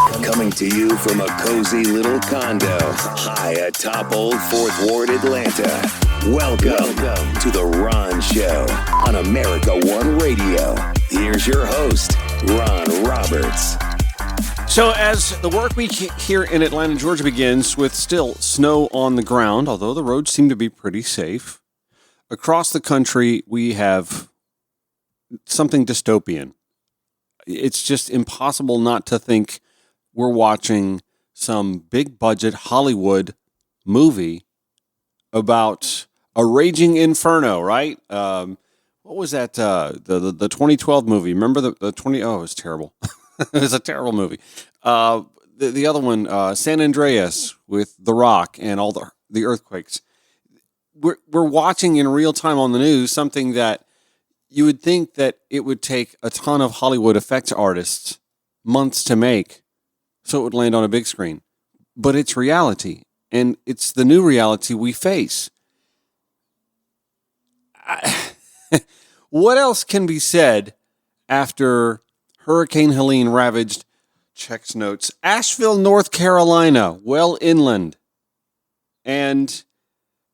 Coming to you from a cozy little condo high atop Old Fourth Ward, Atlanta. Welcome to The Ron Show on America One Radio. Here's your host, Ron Roberts. So as the work week here in Atlanta, Georgia begins with still snow on the ground, although the roads seem to be pretty safe, across the country we have something dystopian. It's just impossible not to think we're watching some big budget Hollywood movie about a raging inferno, right? What was that? The 2012 movie. Remember the 20? Oh, it was terrible. It was a terrible movie. The other one, San Andreas with The Rock and all the earthquakes. We're watching in real time on the news something that you would think that it would take a ton of Hollywood effects artists months to make so it would land on a big screen. But it's reality, and it's the new reality we face. What else can be said after Hurricane Helene ravaged, checks notes, Asheville, North Carolina, well inland? And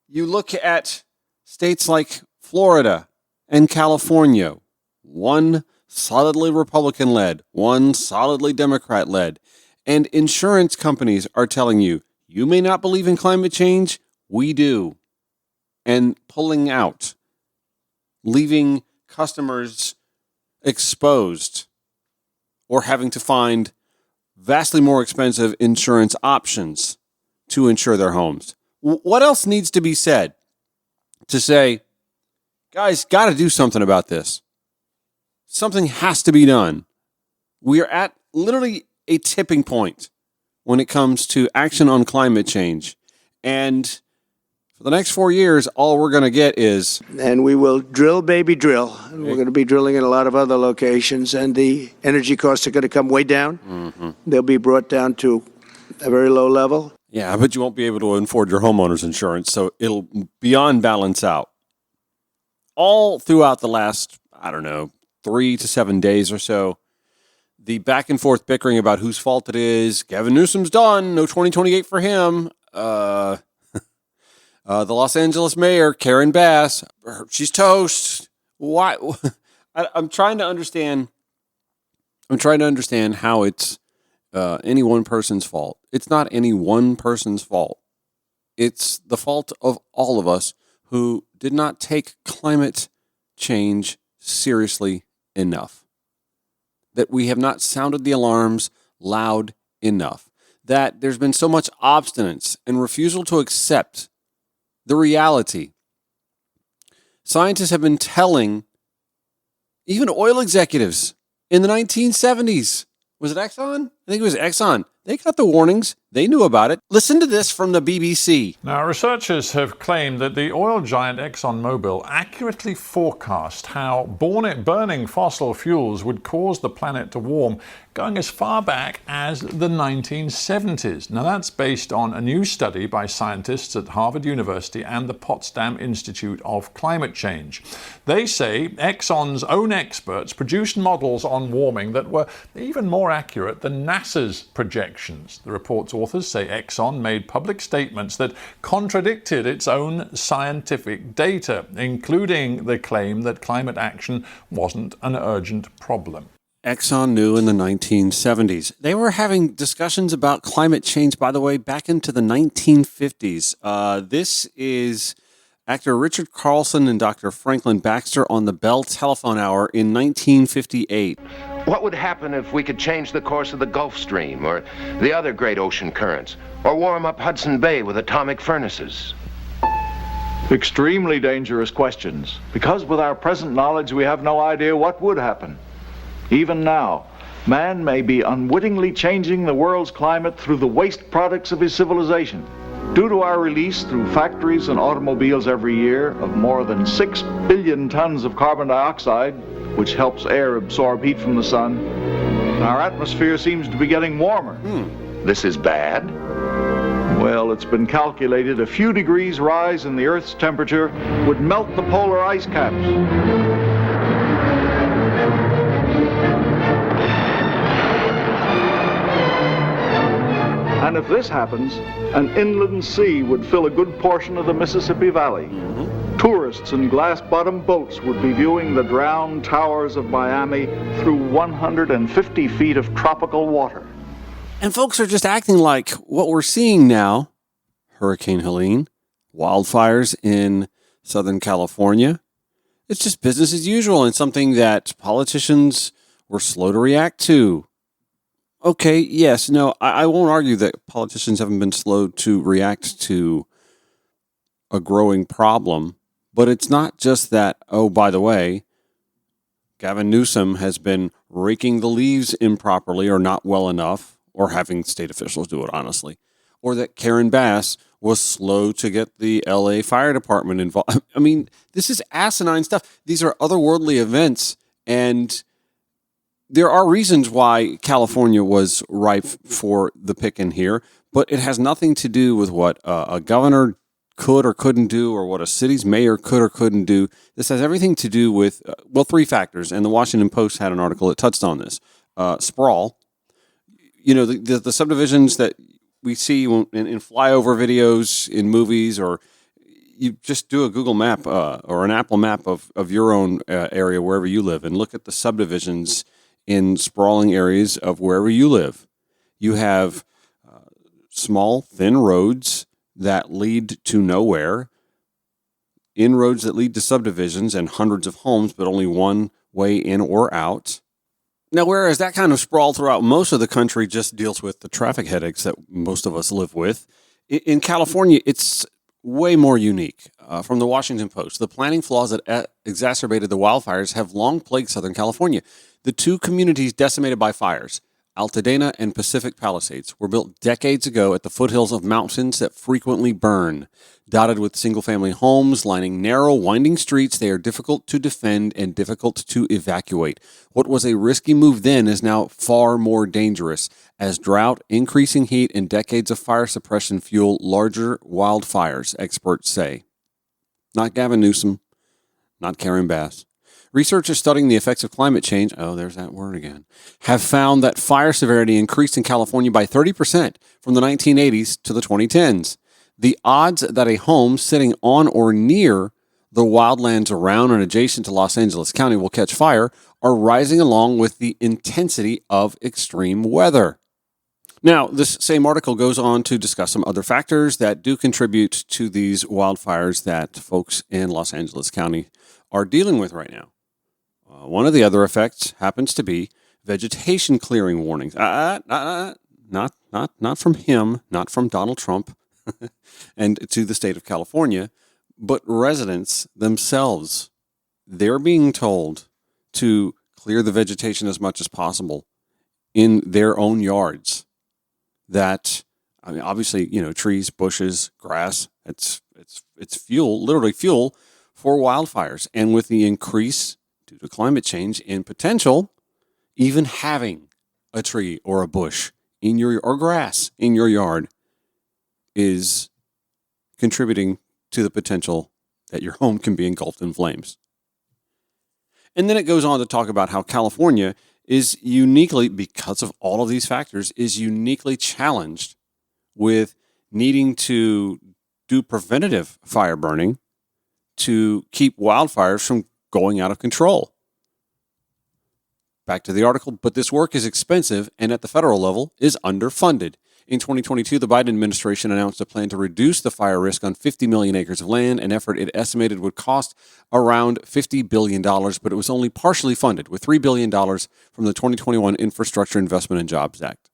you look at states like Florida and California, one solidly Republican-led, one solidly Democrat-led, and insurance companies are telling you, you may not believe in climate change, we do, and pulling out, leaving customers exposed or having to find vastly more expensive insurance options to insure their homes. What else needs to be said to say, guys, got to do something about this? Something has to be done. We are at literally a tipping point when it comes to action on climate change. And for the next 4 years, all we're going to get is... And we will drill, baby, drill. And we're going to be drilling in a lot of other locations, and the energy costs are going to come way down. Mm-hmm. They'll be brought down to a very low level. Yeah, but you won't be able to afford your homeowner's insurance, so it'll beyond balance out. All throughout the last, 3 to 7 days or so, the back and forth bickering about whose fault it is. Gavin Newsom's done. No 2028 for him. The Los Angeles mayor, Karen Bass, she's toast. Why? I'm trying to understand how it's any one person's fault. It's not any one person's fault. It's the fault of all of us who did not take climate change seriously enough. That we have not sounded the alarms loud enough. That there's been so much obstinance and refusal to accept the reality. Scientists have been telling even oil executives in the 1970s. Was it Exxon? I think it was Exxon. They got the warnings. They knew about it. Listen to this from the BBC. Now, researchers have claimed that the oil giant ExxonMobil accurately forecast how burning fossil fuels would cause the planet to warm, going as far back as the 1970s. Now, that's based on a new study by scientists at Harvard University and the Potsdam Institute of Climate Change. They say Exxon's own experts produced models on warming that were even more accurate than NASA's projections. The report's authors say Exxon made public statements that contradicted its own scientific data, including the claim that climate action wasn't an urgent problem. Exxon knew in the 1970s. They were having discussions about climate change, by the way, back into the 1950s. This is actor Richard Carlson and Dr. Franklin Baxter on the Bell Telephone Hour in 1958. What would happen if we could change the course of the Gulf Stream or the other great ocean currents, or warm up Hudson Bay with atomic furnaces? Extremely dangerous questions, because with our present knowledge we have no idea what would happen. Even now, man may be unwittingly changing the world's climate through the waste products of his civilization. Due to our release through factories and automobiles every year of more than 6 billion tons of carbon dioxide, which helps air absorb heat from the sun, our atmosphere seems to be getting warmer. This is bad? Well, it's been calculated a few degrees rise in the Earth's temperature would melt the polar ice caps. And if this happens, an inland sea would fill a good portion of the Mississippi Valley. Tourists in glass-bottomed boats would be viewing the drowned towers of Miami through 150 feet of tropical water. And folks are just acting like what we're seeing now, Hurricane Helene, wildfires in Southern California, it's just business as usual and something that politicians were slow to react to. Okay, yes, no, I won't argue that politicians haven't been slow to react to a growing problem, but it's not just that, oh, by the way, Gavin Newsom has been raking the leaves improperly or not well enough, or having state officials do it, honestly, or that Karen Bass was slow to get the LA Fire Department involved. I mean, this is asinine stuff. These are otherworldly events, and there are reasons why California was ripe for the picking here, but it has nothing to do with what a governor could or couldn't do or what a city's mayor could or couldn't do. This has everything to do with, three factors, and the Washington Post had an article that touched on this. Sprawl. You know, the subdivisions that we see in flyover videos in movies, or you just do a Google map or an Apple map of your own area, wherever you live, and look at the subdivisions in sprawling areas of wherever you live. You have small, thin roads that lead to nowhere, inroads that lead to subdivisions and hundreds of homes, but only one way in or out. Now, whereas that kind of sprawl throughout most of the country just deals with the traffic headaches that most of us live with, in California, it's way more unique. From the Washington Post, the planning flaws that exacerbated the wildfires have long plagued Southern California. The two communities decimated by fires, Altadena and Pacific Palisades, were built decades ago at the foothills of mountains that frequently burn. Dotted with single-family homes lining narrow, winding streets, they are difficult to defend and difficult to evacuate. What was a risky move then is now far more dangerous, as drought, increasing heat, and decades of fire suppression fuel larger wildfires, experts say. Not Gavin Newsom, not Karen Bass. Researchers studying the effects of climate change, there's that word again, have found that fire severity increased in California by 30% from the 1980s to the 2010s. The odds that a home sitting on or near the wildlands around and adjacent to Los Angeles County will catch fire are rising along with the intensity of extreme weather. Now, this same article goes on to discuss some other factors that do contribute to these wildfires that folks in Los Angeles County are dealing with right now. One of the other effects happens to be vegetation clearing warnings. Not from him, not from Donald Trump, and to the state of California, but residents themselves. They're being told to clear the vegetation as much as possible in their own yards. That, I mean, obviously, trees, bushes, grass, it's fuel, literally fuel for wildfires. And with the increase due to climate change in potential, even having a tree or a bush in your, or grass in your yard is contributing to the potential that your home can be engulfed in flames. And then it goes on to talk about how California is uniquely, because of all of these factors, is uniquely challenged with needing to do preventative fire burning to keep wildfires from going out of control. Back to the article, but this work is expensive and at the federal level is underfunded. In 2022, the Biden administration announced a plan to reduce the fire risk on 50 million acres of land, an effort it estimated would cost around $50 billion, but it was only partially funded, with $3 billion from the 2021 Infrastructure Investment and Jobs Act.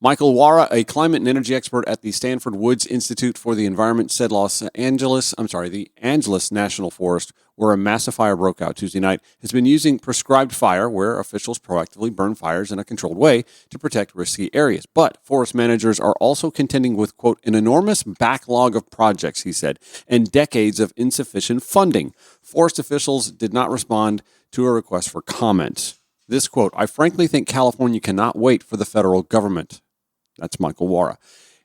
Michael Wara, a climate and energy expert at the Stanford Woods Institute for the Environment, said the Angeles National Forest, where a massive fire broke out Tuesday night, has been using prescribed fire, where officials proactively burn fires in a controlled way to protect risky areas. But forest managers are also contending with, quote, an enormous backlog of projects, he said, and decades of insufficient funding. Forest officials did not respond to a request for comment. This quote, I frankly think California cannot wait for the federal government. That's Michael Wara.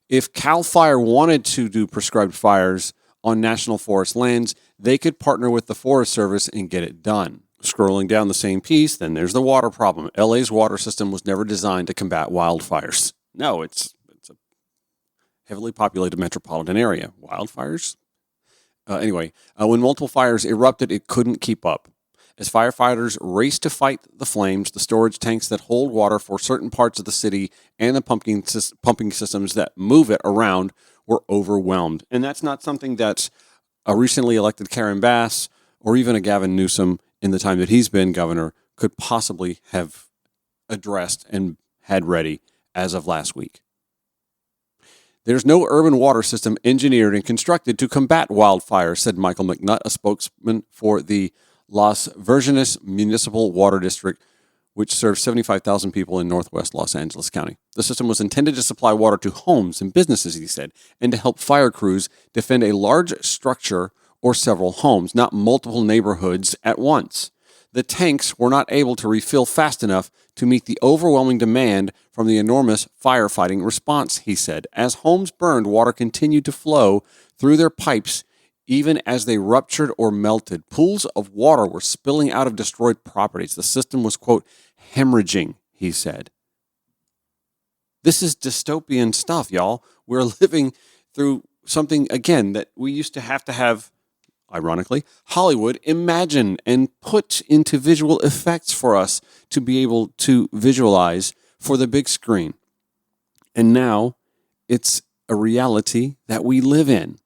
If CAL FIRE wanted to do prescribed fires on national forest lands, they could partner with the Forest Service and get it done. Scrolling down the same piece, then there's the water problem. LA's water system was never designed to combat wildfires. No, it's a heavily populated metropolitan area. Wildfires? When multiple fires erupted, it couldn't keep up. As firefighters raced to fight the flames, the storage tanks that hold water for certain parts of the city and the pumping systems that move it around were overwhelmed. And that's not something that a recently elected Karen Bass or even a Gavin Newsom in the time that he's been governor could possibly have addressed and had ready as of last week. There's no urban water system engineered and constructed to combat wildfires, said Michael McNutt, a spokesman for the Las Virgenes Municipal Water District, which serves 75,000 people in northwest Los Angeles County. The system was intended to supply water to homes and businesses, he said, and to help fire crews defend a large structure or several homes, not multiple neighborhoods at once. The tanks were not able to refill fast enough to meet the overwhelming demand from the enormous firefighting response, he said. As homes burned, water continued to flow through their pipes even as they ruptured or melted. Pools of water were spilling out of destroyed properties. The system was, quote, hemorrhaging, he said. This is dystopian stuff, y'all. We're living through something, again, that we used to have, ironically, Hollywood imagine and put into visual effects for us to be able to visualize for the big screen. And now it's a reality that we live in.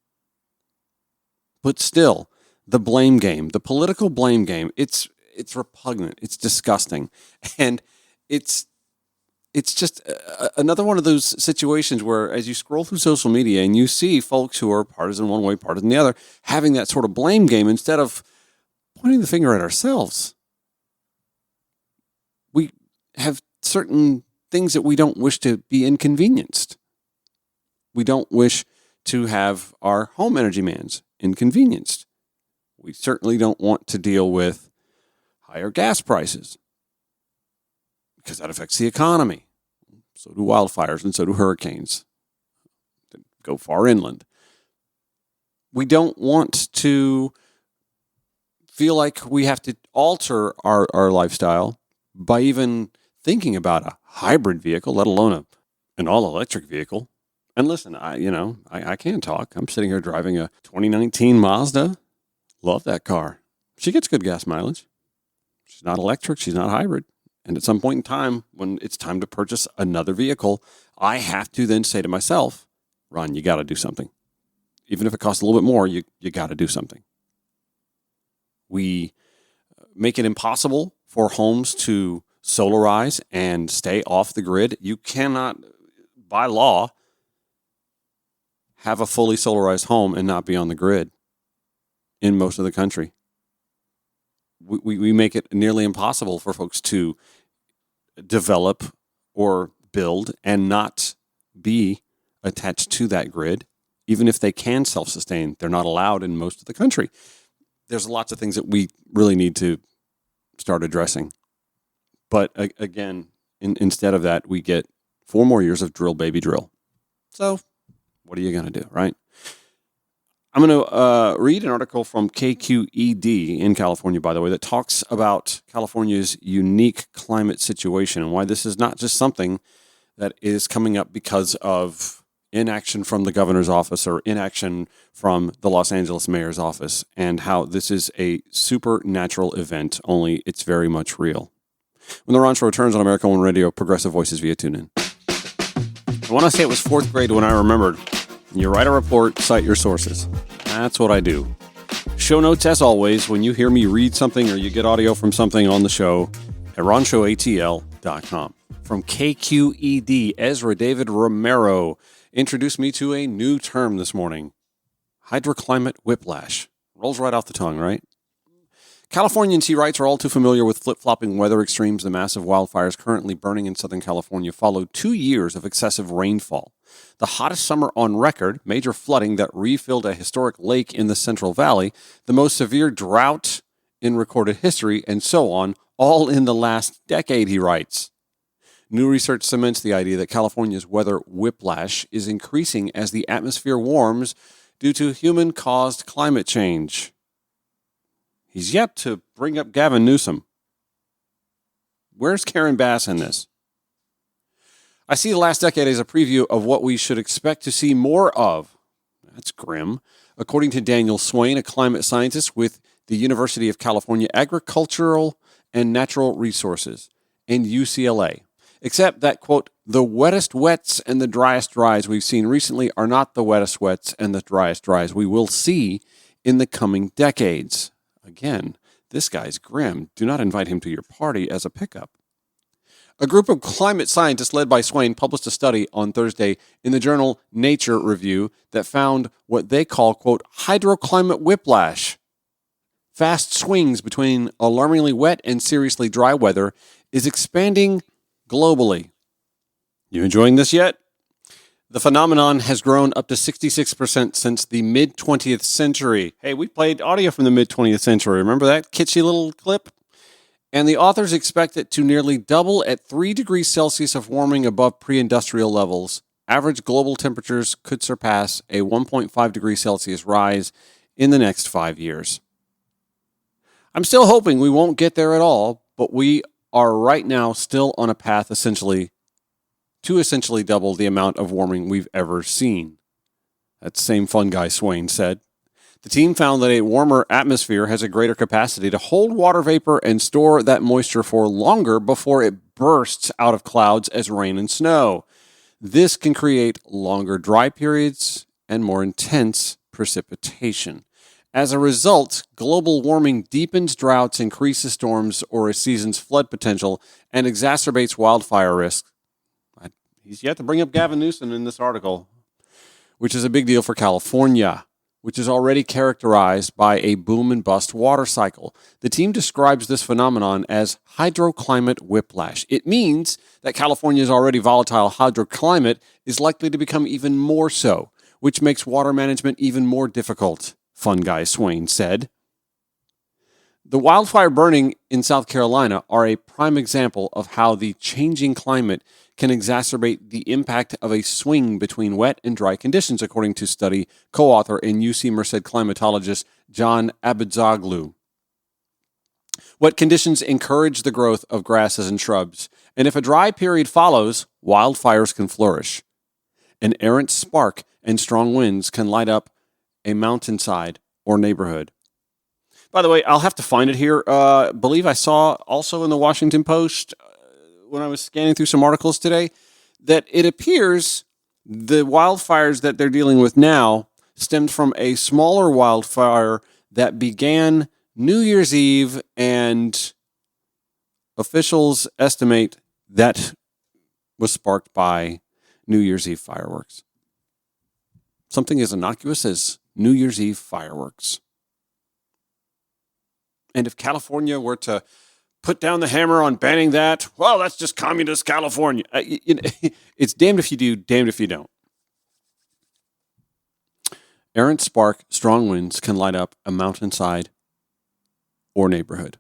But still, the blame game, the political blame game, it's repugnant, it's disgusting, and it's just another one of those situations where, as you scroll through social media and you see folks who are partisan one way, partisan the other, having that sort of blame game instead of pointing the finger at ourselves. We have certain things that we don't wish to be inconvenienced. We don't wish to have our home energy mans inconvenienced. We certainly don't want to deal with higher gas prices because that affects the economy. So do wildfires and so do hurricanes that go far inland. We don't want to feel like we have to alter our lifestyle by even thinking about a hybrid vehicle, let alone an all-electric vehicle. And listen, I can talk. I'm sitting here driving a 2019 Mazda. Love that car. She gets good gas mileage. She's not electric. She's not hybrid. And at some point in time, when it's time to purchase another vehicle, I have to then say to myself, Ron, you got to do something. Even if it costs a little bit more, you got to do something. We make it impossible for homes to solarize and stay off the grid. You cannot, by law, have a fully solarized home and not be on the grid in most of the country. We make it nearly impossible for folks to develop or build and not be attached to that grid. Even if they can self-sustain, they're not allowed in most of the country. There's lots of things that we really need to start addressing. But again, instead of that, we get 4 more years of drill, baby, drill. So what are you going to do, right? I'm going to read an article from KQED in California, by the way, that talks about California's unique climate situation and why this is not just something that is coming up because of inaction from the governor's office or inaction from the Los Angeles mayor's office, and how this is a supernatural event, only it's very much real. When the Ron Show returns on America One Radio, Progressive Voices via TuneIn. I want to say it was 4th grade when I remembered. You write a report, cite your sources. That's what I do. Show notes, as always, when you hear me read something or you get audio from something on the show at ronshowatl.com. From KQED, Ezra David Romero introduced me to a new term this morning. Hydroclimate whiplash. Rolls right off the tongue, right? Californians, he writes, are all too familiar with flip-flopping weather extremes. The massive wildfires currently burning in Southern California followed 2 years of excessive rainfall. The hottest summer on record, major flooding that refilled a historic lake in the Central Valley, the most severe drought in recorded history, and so on, all in the last decade, he writes. New research cements the idea that California's weather whiplash is increasing as the atmosphere warms due to human-caused climate change. He's yet to bring up Gavin Newsom. Where's Karen Bass in this? I see the last decade as a preview of what we should expect to see more of. That's grim. According to Daniel Swain, a climate scientist with the University of California Agricultural and Natural Resources and UCLA. Except that, quote, the wettest wets and the driest dries we've seen recently are not the wettest wets and the driest dries we will see in the coming decades. Again, this guy's grim. Do not invite him to your party as a pickup. A group of climate scientists led by Swain published a study on Thursday in the journal Nature Review that found what they call, quote, hydroclimate whiplash. Fast swings between alarmingly wet and seriously dry weather is expanding globally. You enjoying this yet? The phenomenon has grown up to 66% since the mid-20th century. Hey, we played audio from the mid-20th century. Remember that kitschy little clip? And the authors expect it to nearly double at 3 degrees Celsius of warming above pre-industrial levels. Average global temperatures could surpass a 1.5 degrees Celsius rise in the next 5 years. I'm still hoping we won't get there at all, but we are right now still on a path essentially double the amount of warming we've ever seen. That same fun guy Swain said. The team found that a warmer atmosphere has a greater capacity to hold water vapor and store that moisture for longer before it bursts out of clouds as rain and snow. This can create longer dry periods and more intense precipitation. As a result, global warming deepens droughts, increases storms or a season's flood potential, and exacerbates wildfire risk. He's yet to bring up Gavin Newsom in this article, which is a big deal for California, which is already characterized by a boom and bust water cycle. The team describes this phenomenon as hydroclimate whiplash. It means that California's already volatile hydroclimate is likely to become even more so, which makes water management even more difficult, fun guy Swain said. The wildfire burning in South Carolina are a prime example of how the changing climate can exacerbate the impact of a swing between wet and dry conditions, according to study co-author and UC Merced climatologist John Abidzoglu. Wet conditions encourage the growth of grasses and shrubs, and if a dry period follows, wildfires can flourish. An errant spark and strong winds can light up a mountainside or neighborhood. By the way, I'll have to find it here. Believe I saw also in the Washington Post when I was scanning through some articles today that it appears the wildfires that they're dealing with now stemmed from a smaller wildfire that began New Year's Eve, and officials estimate that was sparked by New Year's Eve fireworks. Something as innocuous as New Year's Eve fireworks. And if California were to put down the hammer on banning that, well, that's just communist California. It's damned if you do, damned if you don't. Errant spark, strong winds can light up a mountainside or neighborhood.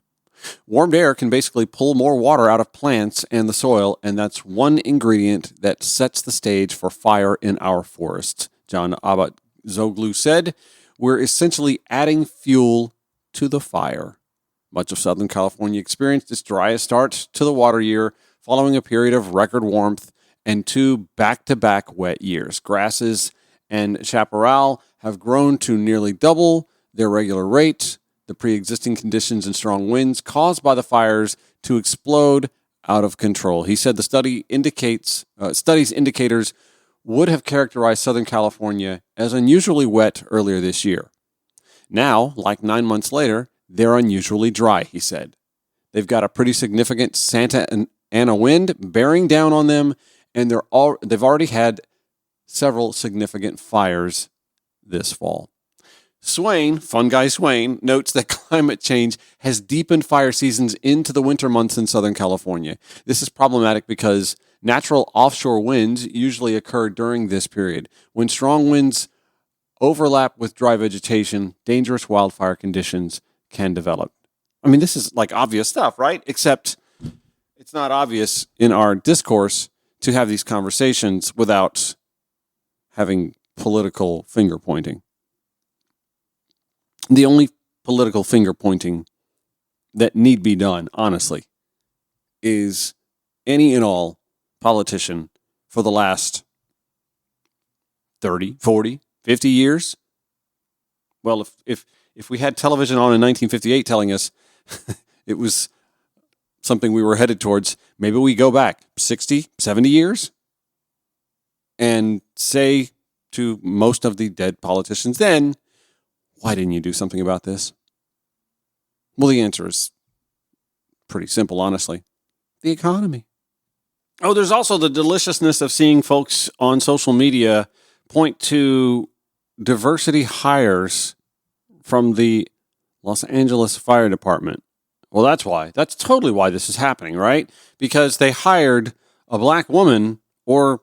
Warmed air can basically pull more water out of plants and the soil, and that's one ingredient that sets the stage for fire in our forests. John Abidzoglu said, we're essentially adding fuel to the fire. Much of Southern California experienced its driest start to the water year following a period of record warmth and 2 back-to-back wet years. Grasses and chaparral have grown to nearly double their regular rate. The pre-existing conditions and strong winds caused by the fires to explode out of control. He said the study's indicators would have characterized Southern California as unusually wet earlier this year. Now, like 9 months later, they're unusually dry, he said. They've got a pretty significant Santa Ana wind bearing down on them, and they've already had several significant fires this fall. Swain, fun guy Swain, notes that climate change has deepened fire seasons into the winter months in Southern California. This is problematic because natural offshore winds usually occur during this period. When strong winds overlap with dry vegetation, dangerous wildfire conditions can develop. I mean, this is like obvious stuff, right? Except it's not obvious in our discourse to have these conversations without having political finger pointing. The only political finger pointing that need be done, honestly, is any and all politician for the last 30, 40, 50 years. Well, if we had television on in 1958 telling us it was something we were headed towards, maybe we go back 60, 70 years and say to most of the dead politicians then, why didn't you do something about this? Well, the answer is pretty simple, honestly. The economy. Oh, there's also the deliciousness of seeing folks on social media point to diversity hires from the Los Angeles Fire Department. Well, that's why. That's totally why this is happening, right? Because they hired a black woman or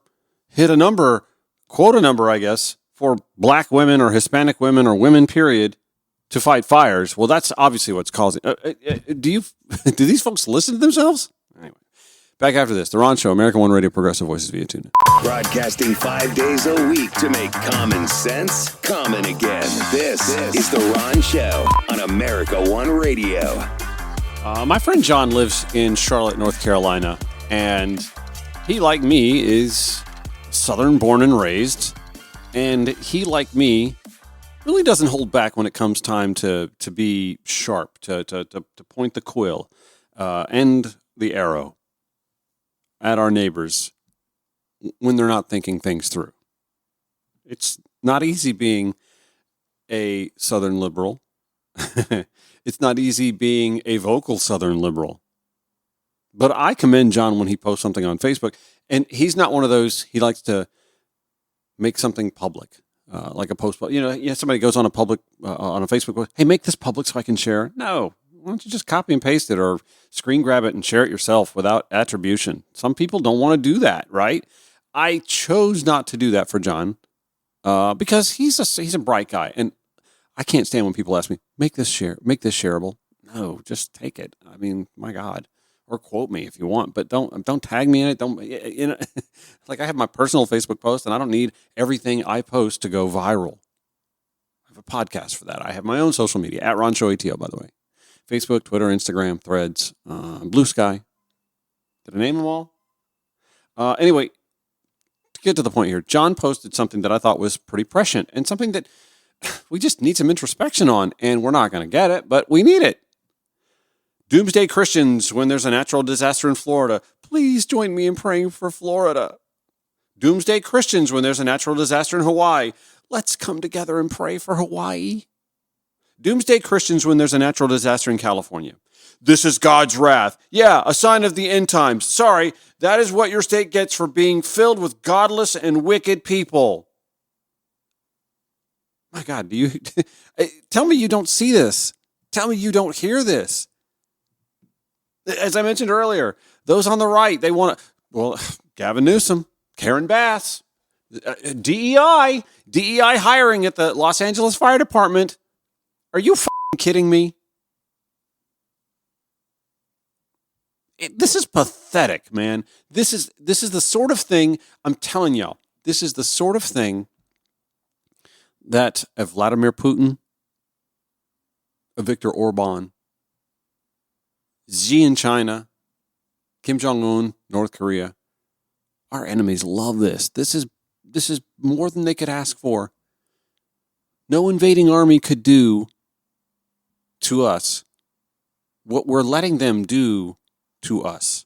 hit a number, quota number, I guess, for black women or Hispanic women or women, period, to fight fires. Well, that's obviously what's causing. Do these folks listen to themselves? Anyway, back after this. The Ron Show, American One Radio, Progressive Voices via TuneIn. Broadcasting 5 days a week to make common sense common again. This is The Ron Show on America One Radio. My friend John lives in Charlotte, North Carolina, and he, like me, is Southern born and raised, and he, like me, really doesn't hold back when it comes time to be sharp, to point the quill and the arrow at our neighbors when they're not thinking things through. It's not easy being a Southern liberal. It's not easy being a vocal Southern liberal. But I commend John when he posts something on Facebook. And he's not one of those, he likes to make something public, like a post. Somebody goes on a public, on a Facebook post, hey, make this public so I can share. No, why don't you just copy and paste it or screen grab it and share it yourself without attribution? Some people don't want to do that, right? I chose not to do that for John because he's a bright guy. And I can't stand when people ask me, make this shareable. No, just take it. I mean, my God. Or quote me if you want, but don't tag me in it. Don't, like I have my personal Facebook post and I don't need everything I post to go viral. I have a podcast for that. I have my own social media at Ron Show ATL, by the way. Facebook, Twitter, Instagram, Threads, Blue Sky. Did I name them all? Anyway, to get to the point here, John posted something that I thought was pretty prescient and something that we just need some introspection on, and we're not going to get it, but we need it. Doomsday Christians, when there's a natural disaster in Florida, please join me in praying for Florida. Doomsday Christians, when there's a natural disaster in Hawaii, let's come together and pray for Hawaii. Doomsday Christians, when there's a natural disaster in California. This is God's wrath. Yeah, a sign of the end times. Sorry, that is what your state gets for being filled with godless and wicked people. My God, do you tell me you don't see this? Tell me you don't hear this. As I mentioned earlier, those on the right, they want to, well, Gavin Newsom, Karen Bass, DEI hiring at the Los Angeles Fire Department. Are you f***ing kidding me? This is pathetic, man. This is the sort of thing, I'm telling y'all, this is the sort of thing that a Vladimir Putin, a Viktor Orban, Xi in China, Kim Jong-un, North Korea, our enemies love this. This is more than they could ask for. No invading army could do to us what we're letting them do to us.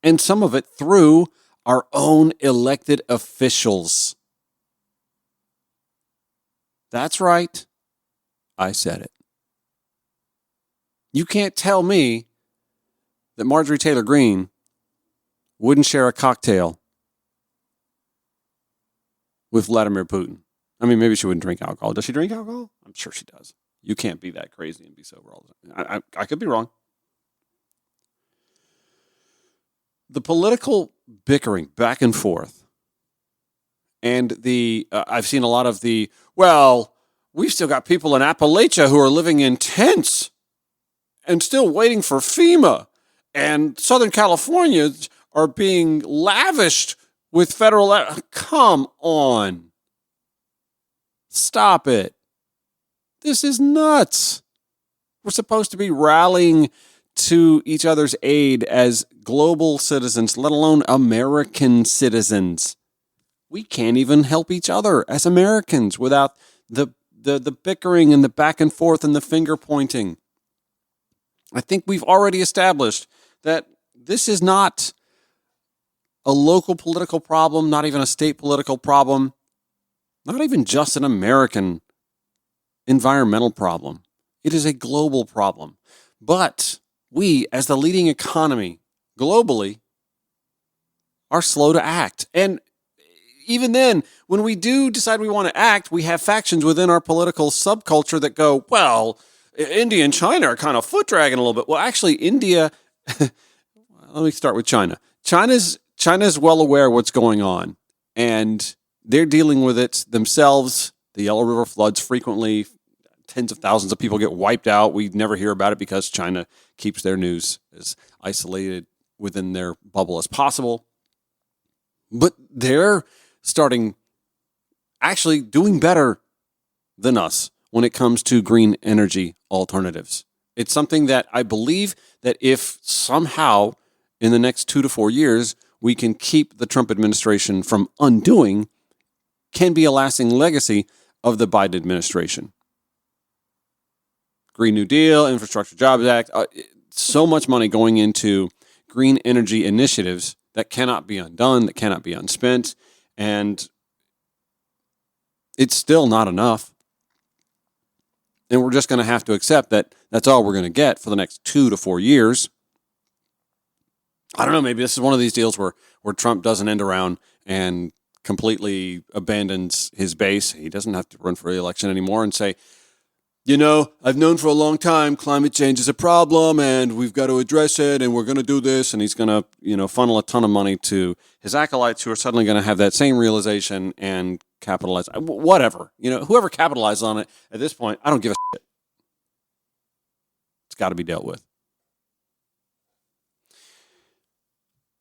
And some of it through our own elected officials. That's right. I said it. You can't tell me that Marjorie Taylor Greene wouldn't share a cocktail with Vladimir Putin. I mean, maybe she wouldn't drink alcohol. Does she drink alcohol? I'm sure she does. You can't be that crazy and be sober all the time. I could be wrong. The political bickering back and forth, and I've seen a lot of we've still got people in Appalachia who are living in tents and still waiting for FEMA. And Southern Californians are being lavished with federal. Come on. Stop it. This is nuts. We're supposed to be rallying to each other's aid as global citizens, let alone American citizens. We can't even help each other as Americans without the bickering and the back and forth and the finger pointing. I think we've already established that this is not a local political problem, not even a state political problem, not even just an American environmental problem. It is a global problem. But we, as the leading economy globally, are slow to act. And even then, when we do decide we want to act, we have factions within our political subculture that go, well, India and China are kind of foot dragging a little bit. Well, actually, India, let me start with China. China's well aware of what's going on, and they're dealing with it themselves. The Yellow River floods frequently. Tens of thousands of people get wiped out. We never hear about it because China keeps their news as isolated within their bubble as possible. But they're starting actually doing better than us when it comes to green energy alternatives. It's something that I believe that if somehow in the next 2 to 4 years we can keep the Trump administration from undoing, can be a lasting legacy of the Biden administration. Green New Deal, Infrastructure Jobs Act, so much money going into green energy initiatives that cannot be undone, that cannot be unspent, and it's still not enough. And we're just going to have to accept that that's all we're going to get for the next 2 to 4 years. I don't know, maybe this is one of these deals where Trump doesn't end around and completely abandons his base. He doesn't have to run for re-election anymore and say, you know, I've known for a long time climate change is a problem and we've got to address it and we're going to do this. And he's going to, funnel a ton of money to his acolytes who are suddenly going to have that same realization and capitalize. Whatever. Whoever capitalizes on it at this point, I don't give a shit. It's got to be dealt with.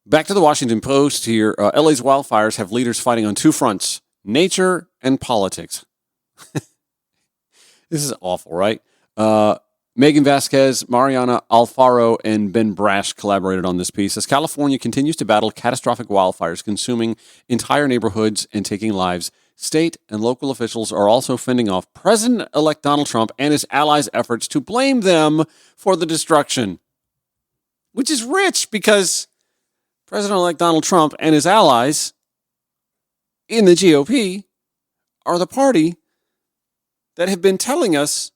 Back to the Washington Post here. LA's wildfires have leaders fighting on two fronts, nature and politics. This is awful, right? Megan Vasquez, Mariana Alfaro, and Ben Brash collaborated on this piece. As California continues to battle catastrophic wildfires consuming entire neighborhoods and taking lives, state and local officials are also fending off President-elect Donald Trump and his allies' efforts to blame them for the destruction. Which is rich because President-elect Donald Trump and his allies in the GOP are the party that have been telling us,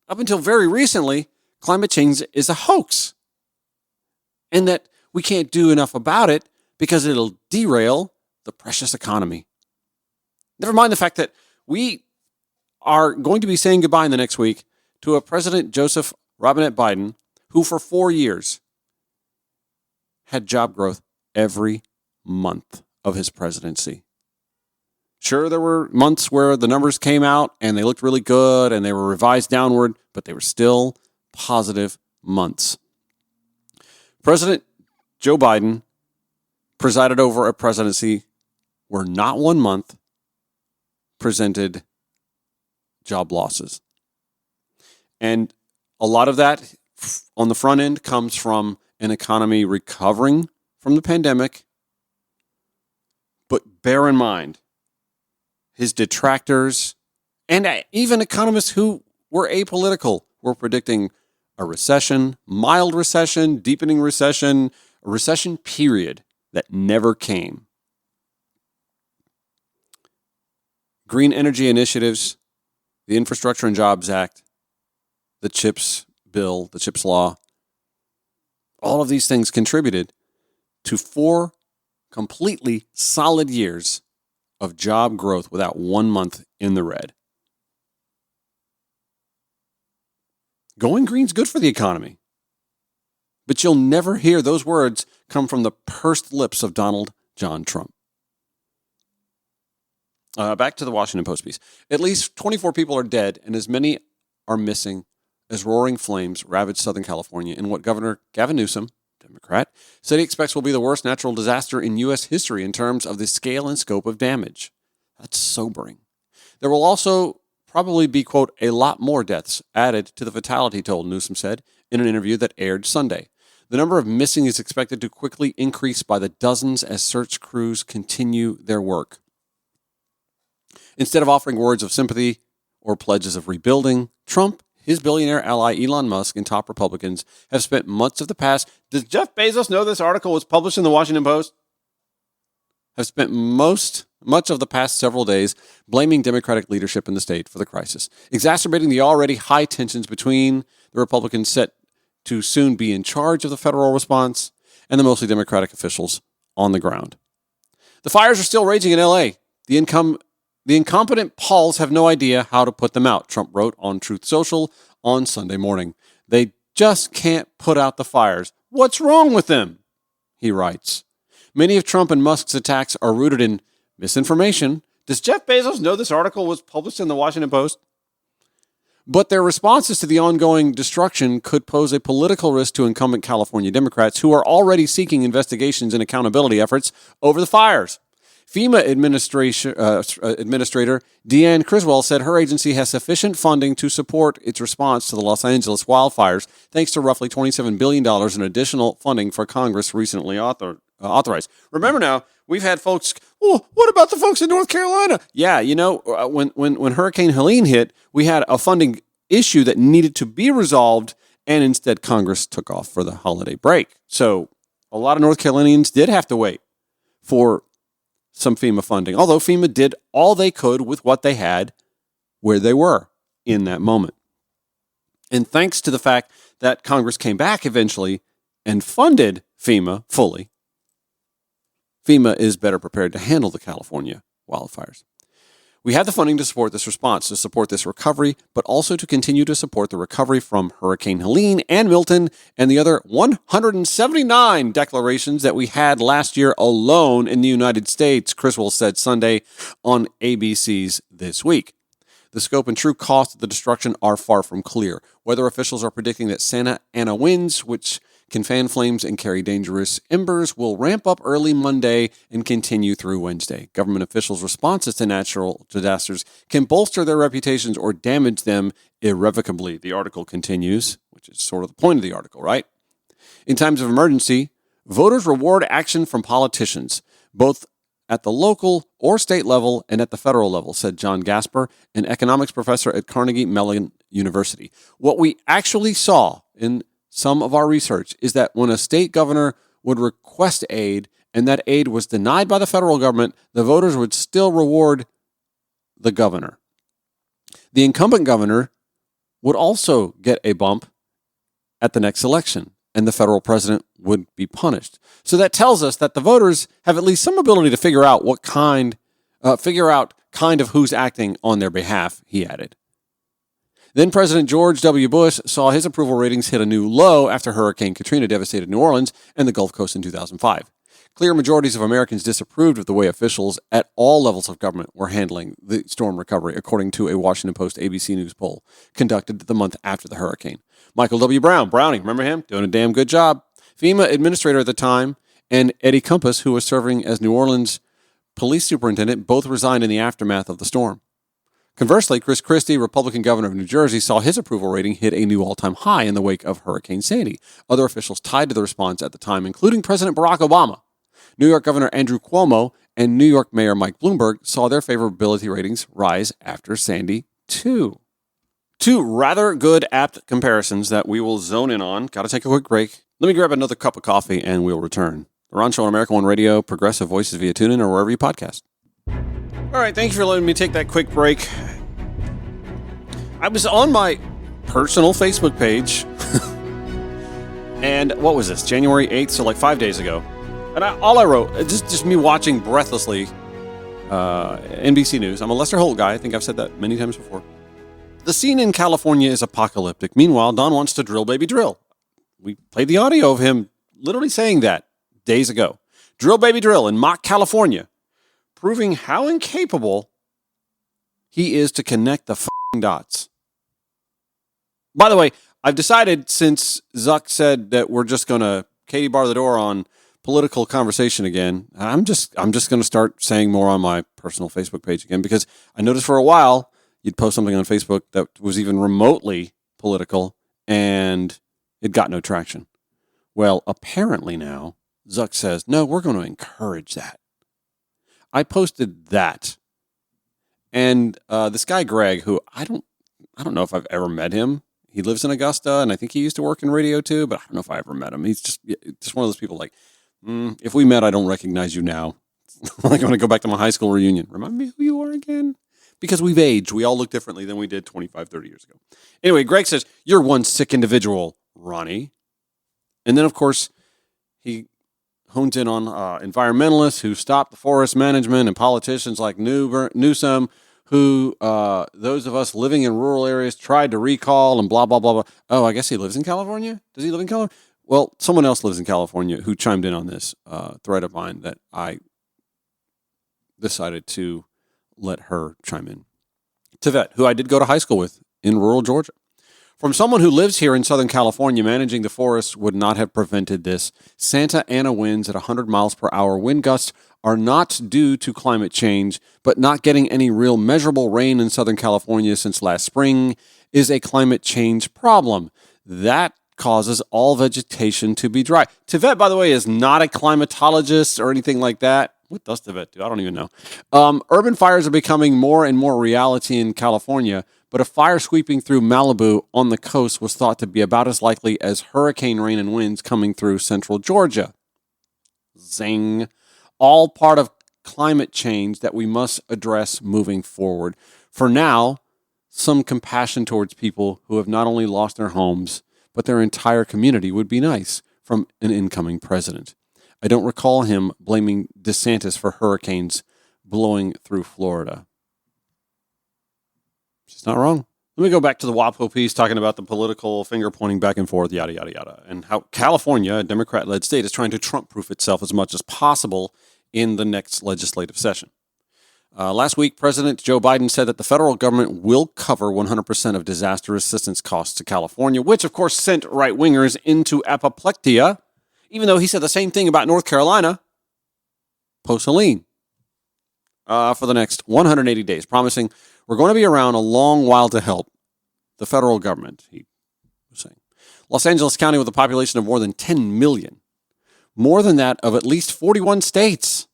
up until very recently, climate change is a hoax. And that we can't do enough about it because it'll derail the precious economy. Never mind the fact that we are going to be saying goodbye in the next week to a President Joseph Robinette Biden, who for 4 years had job growth every month of his presidency. Sure, there were months where the numbers came out and they looked really good and they were revised downward, but they were still positive months. President Joe Biden presided over a presidency where not 1 month presented job losses. And a lot of that on the front end comes from an economy recovering from the pandemic. But bear in mind, his detractors, and even economists who were apolitical were predicting a recession, mild recession, deepening recession, a recession period that never came. Green energy initiatives, the Infrastructure and Jobs Act, the CHIPS bill, the CHIPS law, all of these things contributed to 4 completely solid years of job growth without 1 month in the red. Going green's good for the economy. But you'll never hear those words come from the pursed lips of Donald John Trump. Back to the Washington Post piece. At least 24 people are dead and as many are missing as roaring flames ravage Southern California in what Governor Gavin Newsom, Democrat, said he expects will be the worst natural disaster in U.S. history in terms of the scale and scope of damage. That's sobering. There will also probably be, quote, a lot more deaths added to the fatality toll, Newsom said, in an interview that aired Sunday. The number of missing is expected to quickly increase by the dozens as search crews continue their work. Instead of offering words of sympathy or pledges of rebuilding, Trump, his billionaire ally Elon Musk, and top Republicans have spent much of the past... Does Jeff Bezos know this article was published in the Washington Post? Have spent much of the past several days blaming Democratic leadership in the state for the crisis, exacerbating the already high tensions between the Republicans set to soon be in charge of the federal response and the mostly Democratic officials on the ground. The fires are still raging in L.A. The incompetent Pauls have no idea how to put them out, Trump wrote on Truth Social on Sunday morning. They just can't put out the fires. What's wrong with them? He writes. Many of Trump and Musk's attacks are rooted in misinformation. Does Jeff Bezos know this article was published in the Washington Post? But their responses to the ongoing destruction could pose a political risk to incumbent California Democrats who are already seeking investigations and accountability efforts over the fires. FEMA Administrator Deanne Criswell said her agency has sufficient funding to support its response to the Los Angeles wildfires, thanks to roughly $27 billion in additional funding for Congress recently authorized. Remember now, we've had folks, oh, what about the folks in North Carolina? Yeah, when Hurricane Helene hit, we had a funding issue that needed to be resolved, and instead Congress took off for the holiday break. So a lot of North Carolinians did have to wait for some FEMA funding, although FEMA did all they could with what they had where they were in that moment. And thanks to the fact that Congress came back eventually and funded FEMA fully, FEMA is better prepared to handle the California wildfires. We have the funding to support this response, to support this recovery, but also to continue to support the recovery from Hurricane Helene and Milton and the other 179 declarations that we had last year alone in the United States, Criswell said Sunday on ABC's This Week. The scope and true cost of the destruction are far from clear. Weather officials are predicting that Santa Ana winds, which can fan flames and carry dangerous embers, will ramp up early Monday and continue through Wednesday. Government officials' responses to natural disasters can bolster their reputations or damage them irrevocably, the article continues, which is sort of the point of the article, right? In times of emergency, voters reward action from politicians, both at the local or state level and at the federal level, said John Gasper, an economics professor at Carnegie Mellon University. What we actually saw in some of our research is that when a state governor would request aid and that aid was denied by the federal government, the voters would still reward the governor. The incumbent governor would also get a bump at the next election, and the federal president would be punished. So that tells us that the voters have at least some ability to figure out kind of who's acting on their behalf, he added. Then President George W. Bush saw his approval ratings hit a new low after Hurricane Katrina devastated New Orleans and the Gulf Coast in 2005. Clear majorities of Americans disapproved of the way officials at all levels of government were handling the storm recovery, according to a Washington Post ABC News poll conducted the month after the hurricane. Michael W. Browning, remember him? Doing a damn good job. FEMA administrator at the time, and Eddie Compass, who was serving as New Orleans police superintendent, both resigned in the aftermath of the storm. Conversely, Chris Christie, Republican governor of New Jersey, saw his approval rating hit a new all-time high in the wake of Hurricane Sandy. Other officials tied to the response at the time, including President Barack Obama, New York Governor Andrew Cuomo, and New York Mayor Mike Bloomberg, saw their favorability ratings rise after Sandy, too. Two rather good apt comparisons that we will zone in on. Got to take a quick break. Let me grab another cup of coffee and we'll return. The Ron Show on America One Radio, Progressive Voices via TuneIn or wherever you podcast. All right, thank you for letting me take that quick break. I was on my personal Facebook page, and what was this, January 8th, so like 5 days ago. And all I wrote, just me watching breathlessly NBC News. I'm a Lester Holt guy. I think I've said that many times before. The scene in California is apocalyptic. Meanwhile, Don wants to drill, baby, drill. We played the audio of him literally saying that days ago. Drill, baby, drill in Mock, California, proving how incapable he is to connect the f***ing dots. By the way, I've decided, since Zuck said that we're just going to Katie bar the door on political conversation again, I'm just going to start saying more on my personal Facebook page again, because I noticed for a while you'd post something on Facebook that was even remotely political, and It got no traction. Well, apparently now, Zuck says, no, we're going to encourage that. I posted that. And this guy, Greg, who I don't know if I've ever met him. He lives in Augusta, and I think he used to work in radio too, but I don't know if I ever met him. He's just one of those people like, if we met, I don't recognize you now. Like, I want to go back to my high school reunion. Remind me who you are again? Because we've aged. We all look differently than we did 25, 30 years ago. Anyway, Greg says, you're one sick individual, Ronnie. And then, of course, he hones in on environmentalists who stop the forest management and politicians like Newsom, who those of us living in rural areas tried to recall and blah, blah, blah, blah. Oh, I guess he lives in California? Does he live in California? Well, someone else lives in California who chimed in on this thread of mine that I decided to let her chime in. Tevette, who I did go to high school with in rural Georgia. From someone who lives here in Southern California, managing the forests would not have prevented this. Santa Ana winds at 100 miles per hour wind gusts are not due to climate change, but not getting any real measurable rain in Southern California since last spring is a climate change problem. That causes all vegetation to be dry. Tevette, by the way, is not a climatologist or anything like that. What does Tevette do? I don't even know. Urban fires are becoming more and more reality in California, but a fire sweeping through Malibu on the coast was thought to be about as likely as hurricane rain and winds coming through central Georgia. Zing. All part of climate change that we must address moving forward. For now, some compassion towards people who have not only lost their homes, but their entire community would be nice from an incoming president. I don't recall him blaming DeSantis for hurricanes blowing through Florida. She's not wrong. Let me go back to the WAPO piece talking about the political finger pointing back and forth, yada, yada, yada, and how California, a Democrat-led state, is trying to Trump-proof itself as much as possible in the next legislative session. Last week, President Joe Biden said that the federal government will cover 100% of disaster assistance costs to California, which, of course, sent right-wingers into apoplexia, even though he said the same thing about North Carolina, post-Helene, for the next 180 days, promising we're going to be around a long while to help the federal government, he was saying. Los Angeles County, with a population of more than 10 million, more than that of at least 41 states,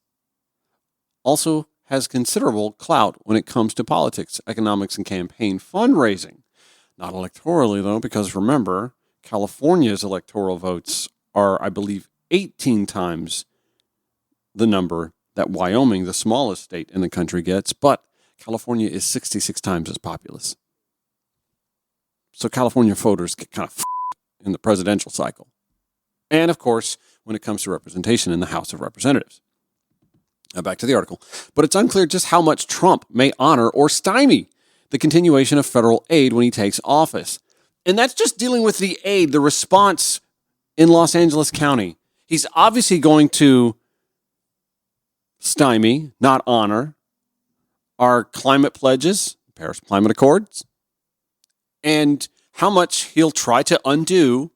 also has considerable clout when it comes to politics, economics, and campaign fundraising. Not electorally, though, because remember, California's electoral votes are, I believe, 18 times the number that Wyoming, the smallest state in the country, gets, but California is 66 times as populous. So California voters get kind of in the presidential cycle. And, of course, when it comes to representation in the House of Representatives. Now back to the article. But it's unclear just how much Trump may honor or stymie the continuation of federal aid when he takes office. And that's just dealing with the aid, the response in Los Angeles County. He's obviously going to stymie, not honor, our climate pledges, Paris Climate Accords, and how much he'll try to undo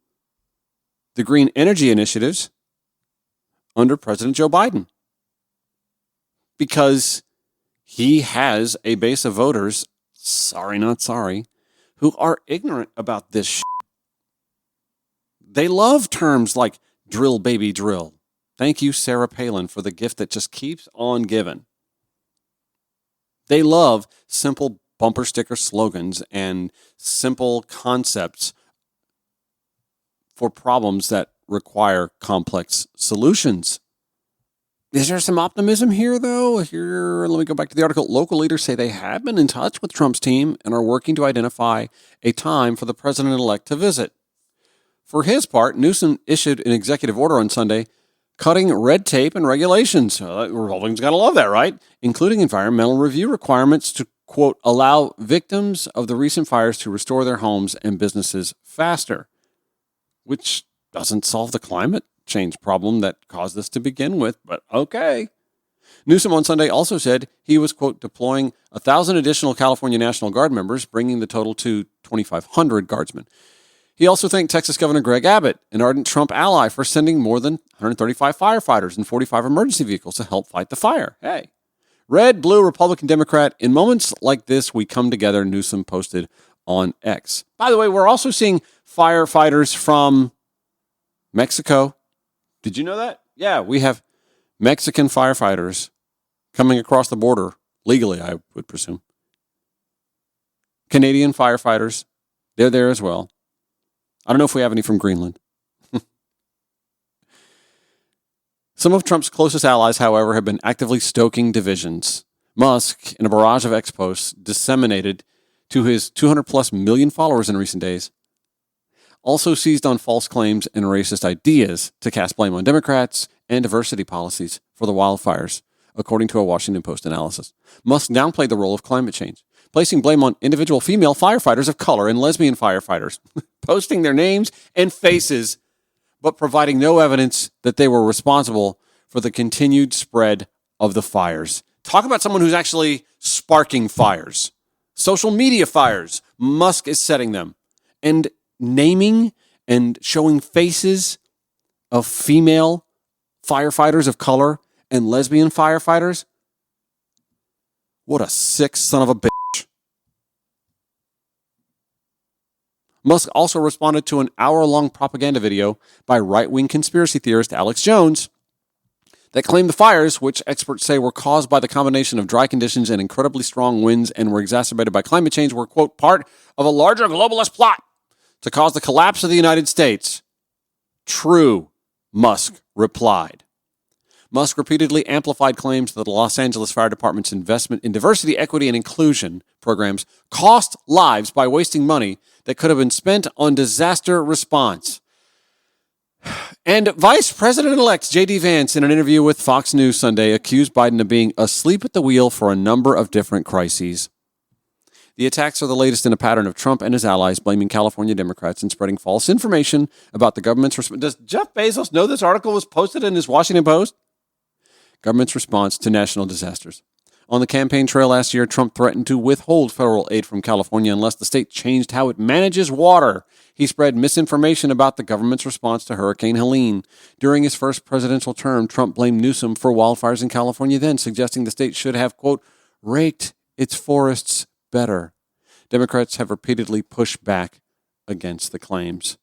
the green energy initiatives under President Joe Biden. Because he has a base of voters, sorry not sorry, who are ignorant about this shit. They love terms like drill baby drill. Thank you, Sarah Palin, for the gift that just keeps on giving. They love simple bumper sticker slogans and simple concepts for problems that require complex solutions. Is there some optimism here, though? Let me go back to the article. Local leaders say they have been in touch with Trump's team and are working to identify a time for the president-elect to visit. For his part, Newsom issued an executive order on Sunday cutting red tape and regulations. Republicans got to love that, right? Including environmental review requirements to, quote, allow victims of the recent fires to restore their homes and businesses faster, which doesn't solve the climate change problem that caused this to begin with, but okay. Newsom on Sunday also said he was, quote, deploying 1,000 additional California National Guard members, bringing the total to 2,500 guardsmen. He also thanked Texas Governor Greg Abbott, an ardent Trump ally, for sending more than 135 firefighters and 45 emergency vehicles to help fight the fire. Hey. Red, blue, Republican, Democrat, in moments like this, we come together, Newsom posted on X. By the way, we're also seeing firefighters from Mexico. Did you know that? Yeah, we have Mexican firefighters coming across the border legally, I would presume. Canadian firefighters, they're there as well. I don't know if we have any from Greenland. Some of Trump's closest allies, however, have been actively stoking divisions. Musk, in a barrage of X posts disseminated to his 200-plus million followers in recent days, also seized on false claims and racist ideas to cast blame on Democrats and diversity policies for the wildfires, according to a Washington Post analysis. Musk downplayed the role of climate change, placing blame on individual female firefighters of color and lesbian firefighters, posting their names and faces, but providing no evidence that they were responsible for the continued spread of the fires. Talk about someone who's actually sparking fires. Social media fires. Musk is setting them. And naming and showing faces of female firefighters of color and lesbian firefighters. What a sick son of a bitch. Musk also responded to an hour-long propaganda video by right-wing conspiracy theorist Alex Jones that claimed the fires, which experts say were caused by the combination of dry conditions and incredibly strong winds and were exacerbated by climate change, were, quote, part of a larger globalist plot to cause the collapse of the United States. True, Musk replied. Musk repeatedly amplified claims that the Los Angeles Fire Department's investment in diversity, equity, and inclusion programs cost lives by wasting money that could have been spent on disaster response. And Vice President-elect J.D. Vance, in an interview with Fox News Sunday, accused Biden of being asleep at the wheel for a number of different crises. The attacks are the latest in a pattern of Trump and his allies blaming California Democrats and spreading false information about the government's response. Does Jeff Bezos know this article was posted in his Washington Post? Government's response to national disasters. On the campaign trail last year, Trump threatened to withhold federal aid from California unless the state changed how it manages water. He spread misinformation about the government's response to Hurricane Helene. During his first presidential term, Trump blamed Newsom for wildfires in California then, suggesting the state should have, quote, raked its forests better. Democrats have repeatedly pushed back against the claims.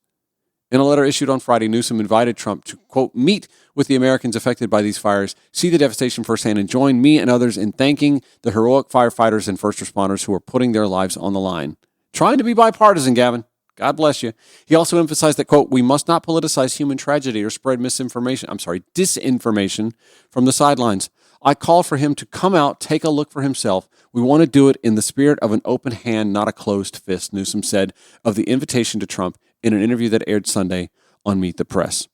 In a letter issued on Friday, Newsom invited Trump to, quote, meet with the Americans affected by these fires, see the devastation firsthand, and join me and others in thanking the heroic firefighters and first responders who are putting their lives on the line. Trying to be bipartisan, Gavin. God bless you. He also emphasized that, quote, we must not politicize human tragedy or spread disinformation from the sidelines. I call for him to come out, take a look for himself. We want to do it in the spirit of an open hand, not a closed fist, Newsom said of the invitation to Trump in an interview that aired Sunday on Meet the Press.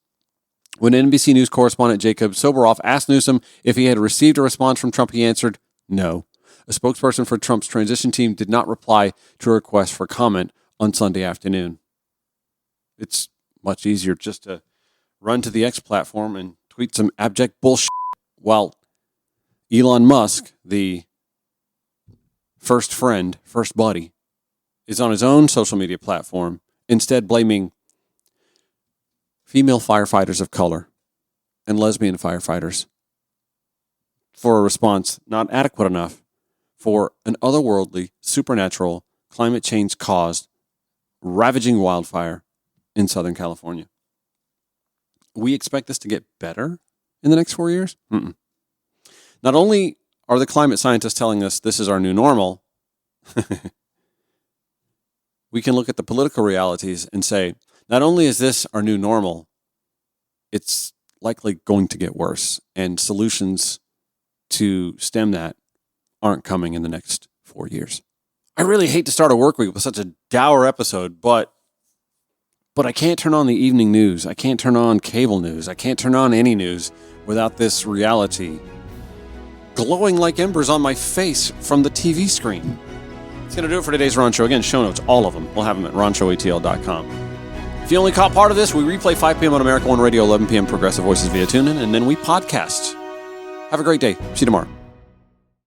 When NBC News correspondent Jacob Soboroff asked Newsom if he had received a response from Trump, he answered, no. A spokesperson for Trump's transition team did not reply to a request for comment on Sunday afternoon. It's much easier just to run to the X platform and tweet some abject bullshit while Elon Musk, the first friend, first buddy, is on his own social media platform, instead blaming female firefighters of color and lesbian firefighters for a response not adequate enough for an otherworldly, supernatural, climate change-caused, ravaging wildfire in Southern California. We expect this to get better in the next 4 years? Not only are the climate scientists telling us this is our new normal, we can look at the political realities and say, not only is this our new normal, it's likely going to get worse, and solutions to stem that aren't coming in the next 4 years. I really hate to start a work week with such a dour episode, but I can't turn on the evening news. I can't turn on cable news. I can't turn on any news without this reality glowing like embers on my face from the TV screen. It's going to do it for today's Ron Show. Again, show notes, all of them. We'll have them at ronshowatl.com. If you only caught part of this, we replay 5 p.m. on America One Radio, 11 p.m. Progressive Voices via TuneIn, and then we podcast. Have a great day. See you tomorrow.